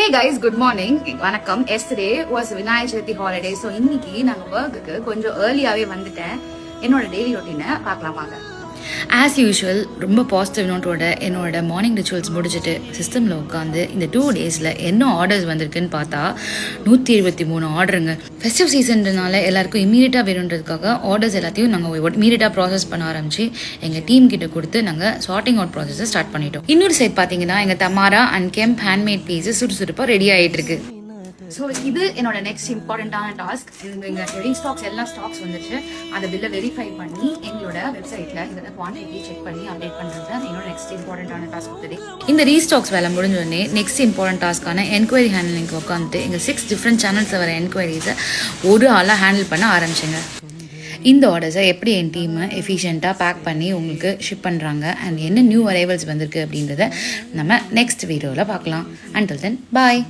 Hey guys, good morning. வணக்கம். Yesterday was Vinayagar Chaturthi holiday. So இன்னைக்கு நாங்கள் ஒர்க்குக்கு கொஞ்சம் ஏர்லியாகவே வந்துட்டேன். என்னோட டெய்லி ரொட்டீனை பார்க்கலாம் வாங்க. ஆஸ் யூஷுவல் ரொம்ப பாசிட்டிவ் நோட்டோட என்னோட மார்னிங் ரிச்சுவல்ஸ் முடிச்சுட்டு சிஸ்டமில் உட்காந்து இந்த 2 டேஸில் என்ன ஆர்டர்ஸ் வந்திருக்குன்னு பார்த்தா 173 ஆர்டருங்க. ஃபெஸ்டிவ் சீசன்றனால எல்லாருக்கும் இமீடியட்டாக வேணுன்றதுக்காக ஆர்டர்ஸ் எல்லாத்தையும் நாங்கள் இமீடியட்டாக ப்ராசஸ் பண்ண ஆரம்பிச்சு எங்கள் டீம் கிட்ட கொடுத்து நாங்கள் சார்ட்டிங் அவுட் ப்ராசஸை ஸ்டார்ட் பண்ணிட்டோம். இன்னொரு சைட் பார்த்தீங்கன்னா எங்கள் தமாரா அண்ட் கெம்ப் ஹேண்ட்மேட் பீஸஸ் சுறுசுறுப்பாக ரெடி ஆகிட்டு இருக்கு. ஸோ இது என்னோட நெக்ஸ்ட் இம்பார்ட்டண்ட்டான டாஸ்க். எங்கள் ரீஸ்டாக்ஸ் எல்லாம் ஸ்டாக்ஸ் வந்துச்சு. அதை பில்லை வெரிஃபை பண்ணி எங்களோட வெப்சைட்டில் இதோட குவான்டிட்டி செக் பண்ணி அப்டேட் பண்ணுறது என்னோட நெக்ஸ்ட் இம்பார்ட்டண்ட்டான டாஸ்க் ஆஃப். இந்த ரீஸ்டாக்ஸ் வேலை முடிஞ்சோடனே நெக்ஸ்ட் இம்பார்ட்டன்ட் டாஸ்க்கான என்கொயரி ஹேண்ட்லிங்க்கு உட்காந்துட்டு எங்கள் 6 டிஃப்ரெண்ட் சேனல்ஸில் வர என்கொயரிஸை ஒரு ஆளாக ஹேண்டில் பண்ண ஆரம்பிச்சேங்க. இந்த ஆர்டர்ஸை எப்படி என் டீமை எஃபிஷியண்ட்டாக பேக் பண்ணி உங்களுக்கு ஷிப் பண்ணுறாங்க அண்ட் என்ன நியூ அரைவல்ஸ் வந்திருக்கு அப்படின்றத நம்ம நெக்ஸ்ட் வீடியோவில் பார்க்கலாம். அண்டில் தென் பாய்.